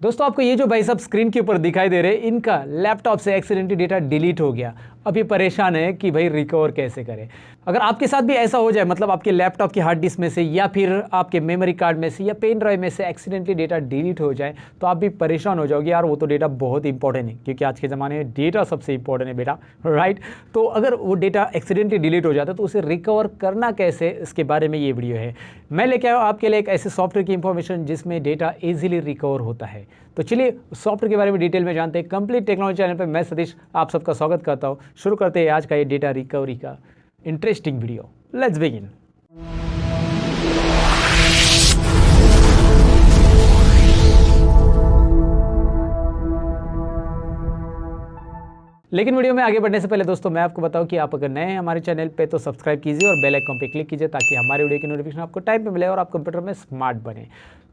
दोस्तों आपको ये जो भाई साहब स्क्रीन के ऊपर दिखाई दे रहे हैं, इनका लैपटॉप से एक्सीडेंटली डेटा डिलीट हो गया। अब ये परेशान है कि भाई रिकवर कैसे करें। अगर आपके साथ भी ऐसा हो जाए, मतलब आपके लैपटॉप की हार्ड डिस्क में से या फिर आपके मेमोरी कार्ड में से या पेन ड्राइव में से एक्सीडेंटली डेटा डिलीट हो जाए, तो आप भी परेशान हो जाओगे यार। वो तो डेटा बहुत इंपॉर्टेंट है, क्योंकि आज के ज़माने में डेटा सबसे इंपॉर्टेंट है बेटा, राइट। तो अगर वो डेटा एक्सीडेंटली डिलीट हो जाता है तो उसे रिकवर करना कैसे, इसके बारे में ये वीडियो है। मैं लेके आया हूँ आपके लिए एक ऐसे सॉफ्टवेयर की इंफॉर्मेशन जिसमें डेटा ईजिली रिकवर होता है। तो चलिए सॉफ्टवेयर के बारे में डिटेल में जानते हैं। कंप्लीट टेक्नोलॉजी चैनल पर मैं सतीश आप सबका स्वागत करता हूँ। शुरू करते हैं आज का ये डेटा रिकवरी का इंटरेस्टिंग वीडियो। Let's begin. लेकिन वीडियो में आगे बढ़ने से पहले दोस्तों मैं आपको बताऊं कि आप अगर नए हैं हमारे चैनल पे तो सब्सक्राइब कीजिए और बेल आइकन पे क्लिक कीजिए ताकि हमारे वीडियो की नोटिफिकेशन आपको टाइम पे मिले और आप कंप्यूटर में स्मार्ट बने।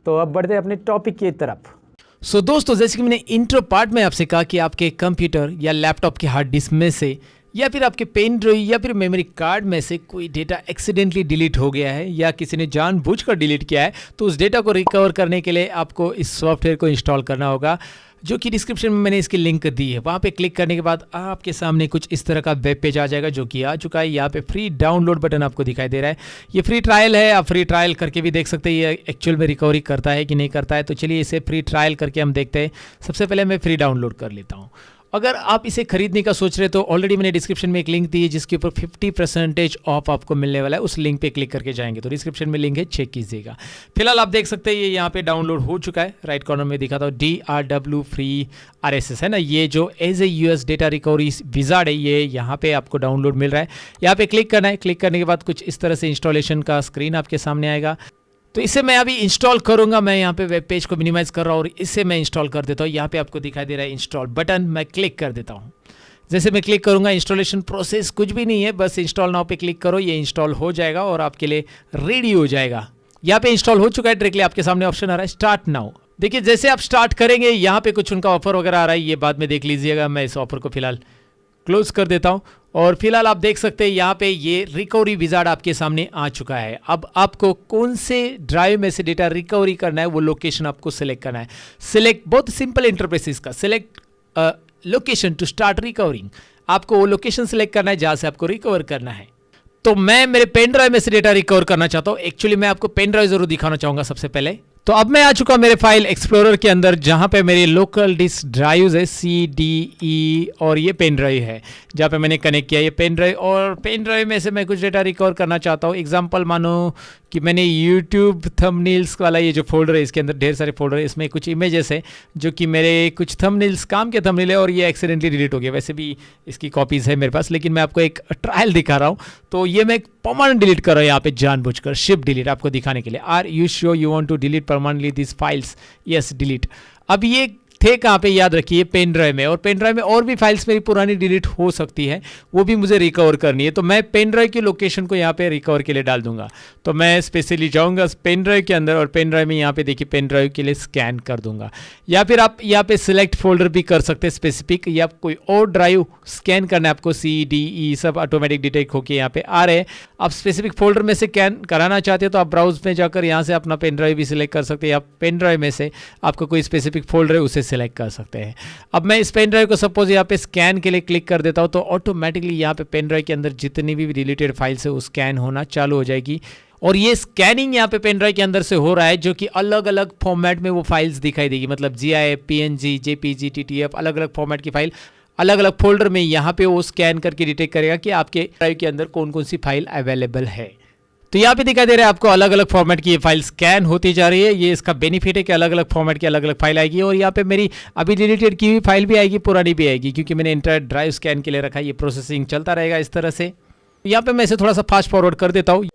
तो अब बढ़ते हैं अपने टॉपिक की तरफ। दोस्तों जैसे कि मैंने इंट्रो पार्ट में आपसे कहा कि आपके कंप्यूटर या लैपटॉप की हार्ड डिस्क में से या फिर आपके पेन ड्राइव या फिर मेमोरी कार्ड में से कोई डेटा एक्सीडेंटली डिलीट हो गया है या किसी ने जानबूझकर डिलीट किया है, तो उस डेटा को रिकवर करने के लिए आपको इस सॉफ्टवेयर को इंस्टॉल करना होगा, जो कि डिस्क्रिप्शन में मैंने इसकी लिंक दी है। वहाँ पे क्लिक करने के बाद आपके सामने कुछ इस तरह का वेब पेज आ जाएगा, जो कि आ चुका है। यहाँ पे फ्री डाउनलोड बटन आपको दिखाई दे रहा है। ये फ्री ट्रायल है, आप फ्री ट्रायल करके भी देख सकते हैं ये एक्चुअल में रिकवरी करता है कि नहीं करता है। तो चलिए इसे फ्री ट्रायल करके हम देखते हैं। सबसे पहले मैं फ्री डाउनलोड कर लेता हूँ। अगर आप इसे खरीदने का सोच रहे तो ऑलरेडी मैंने डिस्क्रिप्शन में एक लिंक दी है जिसके ऊपर 50% ऑफ आपको मिलने वाला है। उस लिंक पे क्लिक करके जाएंगे तो डिस्क्रिप्शन में लिंक है, चेक कीजिएगा। फिलहाल आप देख सकते हैं ये यहाँ पे डाउनलोड हो चुका है। राइट कॉर्नर में दिखाता हूँ DRW फ्री RSS है ना, ये जो EaseUS US data recovery wizard है, ये यहाँ पे आपको डाउनलोड मिल रहा है। यहाँ पे क्लिक करना है। क्लिक करने के बाद कुछ इस तरह से इंस्टॉलेशन का स्क्रीन आपके सामने आएगा। तो इसे मैं अभी इंस्टॉल करूंगा। मैं यहाँ पे वेब पेज को मिनिमाइज कर रहा हूँ और इसे मैं इंस्टॉल कर देता हूँ। यहाँ पे आपको दिखाई दे रहा है इंस्टॉल बटन, मैं क्लिक कर देता हूँ। जैसे मैं क्लिक करूंगा, इंस्टॉलेशन प्रोसेस कुछ भी नहीं है, बस इंस्टॉल नाउ पे क्लिक करो, ये इंस्टॉल हो जाएगा और आपके लिए रेडी हो जाएगा। यहाँ पे इंस्टॉल हो चुका है। डायरेक्टली आपके सामने ऑप्शन आ रहा है स्टार्ट नाउ। देखिए जैसे आप स्टार्ट करेंगे यहाँ पे कुछ उनका ऑफर वगैरह आ रहा है, ये बाद में देख लीजिएगा। मैं इस ऑफर को फिलहाल क्लोज कर देता हूँ और फिलहाल आप देख सकते हैं यहाँ पे ये रिकवरी विजार्ड आपके सामने आ चुका है। अब आपको कौन से ड्राइव में से डेटा रिकवरी करना है, वो लोकेशन आपको सिलेक्ट करना है। सिलेक्ट, बहुत सिंपल इंटरफेस इसका। Select location to start recovering. आपको वो लोकेशन सिलेक्ट करना है जहाँ से आपको रिकवर करना है। तो मैं मेरे पेन ड्राइव में से डेटा रिकवर करना चाहता हूँ। एक्चुअली मैं आपको पेन ड्राइव जरूर दिखाना चाहूँगा सबसे पहले। तो अब मैं आ चुका हूं मेरे फाइल एक्सप्लोरर के अंदर, जहां पे मेरी लोकल डिस्क ड्राइव्स है CDE और ये पेन ड्राइव है जहां पे मैंने कनेक्ट किया ये पेन ड्राइव। और पेन ड्राइव में से मैं कुछ डेटा रिकवर करना चाहता हूं। एग्जांपल मानो कि मैंने यूट्यूब थंबनेल्स वाला ये जो फोल्डर है, इसके अंदर ढेर सारे फोल्डर है, इसमें कुछ इमेजेस है जो कि मेरे कुछ थंबनेल्स काम के थंबनेल है और ये एक्सीडेंटली डिलीट हो गया। वैसे भी इसकी कॉपीज़ है मेरे पास, लेकिन मैं आपको एक ट्रायल दिखा रहा हूँ। तो ये मैं परमानेंट डिलीट कर रहा हूँ यहाँ पे जानबूझकर, शिफ्ट डिलीट आपको दिखाने के लिए। Are you sure you want to delete permanently this files? Yes, delete. अब ये थे कहाँ पे, याद रखिए पेन ड्राइव में। और पेन ड्राइव में और भी फाइल्स मेरी पुरानी डिलीट हो सकती है, वो भी मुझे रिकवर करनी है। तो मैं पेन ड्राइव की लोकेशन को यहाँ पे रिकवर के लिए डाल दूंगा। तो मैं स्पेशली जाऊँगा पेन ड्राइव के अंदर और पेन ड्राइव में यहाँ पे देखिए पेन ड्राइव के लिए स्कैन कर दूंगा। या फिर आप यहाँ पे सिलेक्ट फोल्डर भी कर सकते हैं स्पेसिफिक, या कोई और ड्राइव स्कैन करना है आपको। CDE सब ऑटोमेटिक डिटेक्ट होकर यहाँ पे आ रहे हैं। आप स्पेसिफिक फोल्डर में से स्कैन कराना चाहते हो तो आप ब्राउज में जाकर यहाँ से अपना पेन ड्राइव भी सिलेक्ट कर सकते हैं, या पेन ड्राइव में से आपको कोई स्पेसिफिक फोल्डर है उसे सिलेक्ट कर सकते हैं। अब मैं इस पेन ड्राइव को सपोज यहाँ पे स्कैन के लिए क्लिक कर देता हूँ, तो ऑटोमेटिकली यहाँ पे पेन ड्राइव के अंदर जितनी भी डिलीटेड फाइल्स है वो स्कैन होना चालू हो जाएगी। और ये स्कैनिंग यहाँ पे पेन ड्राइव के अंदर से हो रहा है, जो कि अलग अलग फॉर्मेट में वो फाइल्स दिखाई देगी। मतलब GIF, PNG, JPG, TTF, अलग अलग फॉर्मेट की फाइल अलग अलग फोल्डर में यहाँ पे वो स्कैन करके डिटेक्ट करेगा कि आपके ड्राइव के अंदर कौन कौन सी फाइल अवेलेबल है। तो यहाँ पे दिखाई दे रहा है आपको अलग अलग फॉर्मेट की ये फाइल स्कैन होती जा रही है। ये इसका बेनिफिट है कि अलग अलग फॉर्मेट की अलग अलग फाइल आएगी। और यहाँ पे मेरी अभी डिलीटेड की हुई फाइल भी आएगी, पुरानी भी आएगी, क्योंकि मैंने इंटर ड्राइव स्कैन के लिए रखा है। ये प्रोसेसिंग चलता रहेगा इस तरह से। यहाँ पे मैं इसे थोड़ा सा फास्ट फॉरवर्ड कर देता हूँ।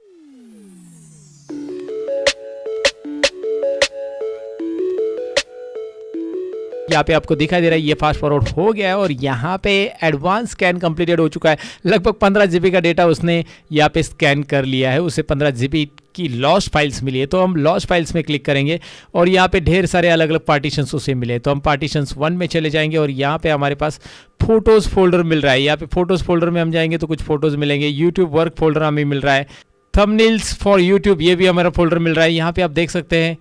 यहाँ पे आपको दिखाई दे रहा है ये फास्ट फॉरवर्ड हो गया है और यहाँ पे एडवांस स्कैन कंप्लीटेड हो चुका है। लगभग 15 GB का डेटा उसने यहाँ पे स्कैन कर लिया है। उसे 15 GB की लॉस्ट फाइल्स मिली है। तो हम लॉस्ट फाइल्स में क्लिक करेंगे और यहाँ पे ढेर सारे अलग अलग पार्टीशंस उसे मिले। तो हम पार्टीशंस 1 में चले जाएंगे और यहाँ पे हमारे पास फोटोज़ फोल्डर मिल रहा है। यहाँ पे फोटोज़ फोल्डर में हम जाएंगे तो कुछ फोटोज़ मिलेंगे। यूट्यूब वर्क फोल्डर हमें मिल रहा है। थंबनेल्स फॉर यूट्यूब, ये भी हमारा फोल्डर मिल रहा है। यहाँ पे आप देख सकते हैं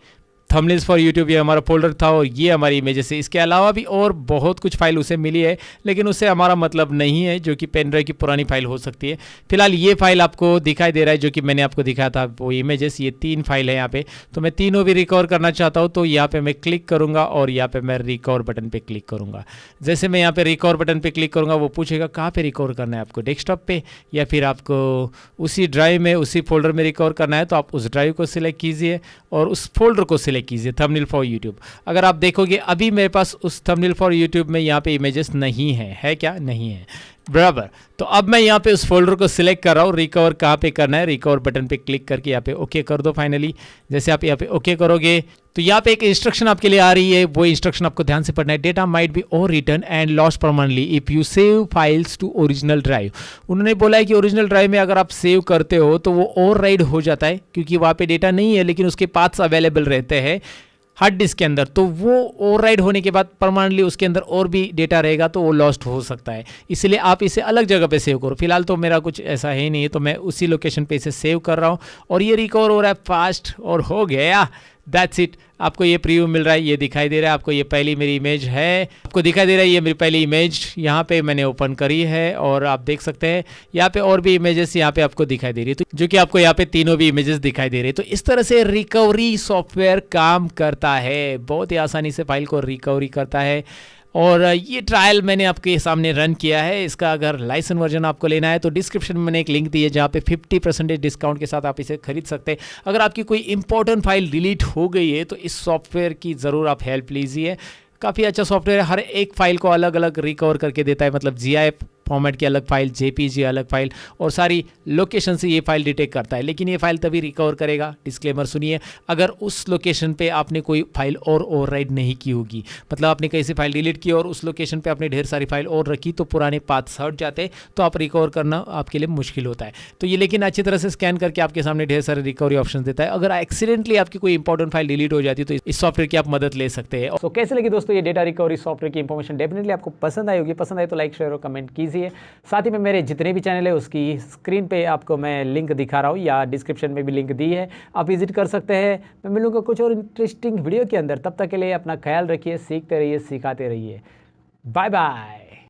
थंबनेल्स फॉर यूट्यूब ये हमारा फोल्डर था और ये हमारी इमेजेस है। इसके अलावा भी और बहुत कुछ फाइल उसे मिली है, लेकिन उससे हमारा मतलब नहीं है, जो कि पेन ड्राइव की पुरानी फाइल हो सकती है। फिलहाल ये फाइल आपको दिखाई दे रहा है जो कि मैंने आपको दिखाया था, वो इमेजेस, ये 3 फाइल है यहाँ पे। तो मैं तीनों भी रिकवर करना चाहता हूँ, तो यहाँ पे मैं क्लिक करूँगा और यहाँ पे मैं रिकवर बटन पे क्लिक करूँगा। जैसे मैं यहाँ पे रिकवर बटन पे क्लिक करूँगा, वो पूछेगा कहाँ पे रिकवर करना है आपको, डेस्कटॉप पे या फिर आपको उसी ड्राइव में उसी फोल्डर में रिकवर करना है। तो आप उस ड्राइव को सिलेक्ट कीजिए और उस फोल्डर को सिलेक्ट कीजिए, थंबनेल फॉर यूट्यूब। अगर आप देखोगे अभी मेरे पास उस थंबनेल फॉर यूट्यूब में यहाँ पे इमेजेस नहीं है क्या? नहीं है, बराबर। तो अब मैं यहाँ पे उस फोल्डर को सिलेक्ट कर रहा हूँ, रिकवर कहाँ पे करना है, रिकवर बटन पे क्लिक करके यहाँ पे ओके कर दो फाइनली। जैसे आप यहाँ पे ओके करोगे तो यहाँ पे एक इंस्ट्रक्शन आपके लिए आ रही है, वो इंस्ट्रक्शन आपको ध्यान से पढ़ना है। Data might be overwritten and lost permanently if you save files to original drive. उन्होंने बोला है कि ओरिजिनल ड्राइव में अगर आप सेव करते हो तो वो ओवरराइड हो जाता है, क्योंकि वहाँ पे डेटा नहीं है लेकिन उसके पाथ्स अवेलेबल रहते हैं हार्ड डिस्क के अंदर। तो वो ओवरराइड होने के बाद परमानेंटली उसके अंदर और भी डेटा रहेगा तो वो लॉस्ट हो सकता है। इसलिए आप इसे अलग जगह पे सेव करो। फिलहाल तो मेरा कुछ ऐसा है नहीं, तो मैं उसी लोकेशन पे इसे सेव कर रहा हूँ और ये रिकवर हो रहा है फास्ट और हो गया। That's it. आपको ये प्रीव्यू मिल रहा है, ये दिखाई दे रहा है आपको, ये पहली मेरी इमेज है, आपको दिखाई दे रहा है ये मेरी पहली इमेज यहाँ पे मैंने ओपन करी है और आप देख सकते हैं यहाँ पे और भी इमेजेस यहाँ पे आपको दिखाई दे रही है, तो जो कि आपको यहाँ पे तीनों भी इमेजेस दिखाई दे रही है। तो इस तरह से रिकवरी सॉफ्टवेयर काम करता है, बहुत ही आसानी से फाइल को रिकवरी करता है। और ये ट्रायल मैंने आपके सामने रन किया है। इसका अगर लाइसेंस वर्जन आपको लेना है तो डिस्क्रिप्शन में मैंने एक लिंक दी है जहाँ पे 50% डिस्काउंट के साथ आप इसे खरीद सकते हैं। अगर आपकी कोई इंपॉर्टेंट फाइल डिलीट हो गई है तो इस सॉफ्टवेयर की ज़रूर आप हेल्प लीजिए। काफ़ी अच्छा सॉफ्टवेयर है, हर एक फाइल को अलग अलग रिकवर करके देता है, मतलब GIF फॉर्मेट की अलग फाइल, JPG अलग फाइल और सारी लोकेशन से ये फाइल डिटेक्ट करता है। लेकिन ये फाइल तभी रिकवर करेगा, डिस्क्लेमर सुनिए, अगर उस लोकेशन पे आपने कोई फाइल और ओवरराइड नहीं की होगी। मतलब आपने कहीं से फाइल डिलीट की और उस लोकेशन पे आपने ढेर सारी फाइल और रखी तो पुराने पाथ्स हट जाते, तो आप रिकवर करना आपके लिए मुश्किल होता है। तो ये लेकिन अच्छी तरह से स्कैन करके आपके सामने ढेर सारे रिकवरी ऑप्शन देता है। अगर एक्सीडेंटली आपकी कोई इंपॉर्टेंट फाइल डिलीट हो जाती है तो इस सॉफ्टवेयर की आप मदद ले सकते हैं। तो कैसे लगी दोस्तों ये डेटा रिकवरी सॉफ्टवेयर की इंफॉर्मेशन? डेफिनेटली आपको पसंद आई होगी। पसंद आए तो लाइक, शेयर और कमेंट कीजिए। साथ ही में मेरे जितने भी चैनल है उसकी स्क्रीन पे आपको मैं लिंक दिखा रहा हूँ या डिस्क्रिप्शन में भी लिंक दी है, आप विजिट कर सकते हैं। मैं मिलूंगा कुछ और इंटरेस्टिंग वीडियो के अंदर। तब तक के लिए अपना ख्याल रखिए, सीखते रहिए, सिखाते रहिए। Bye bye.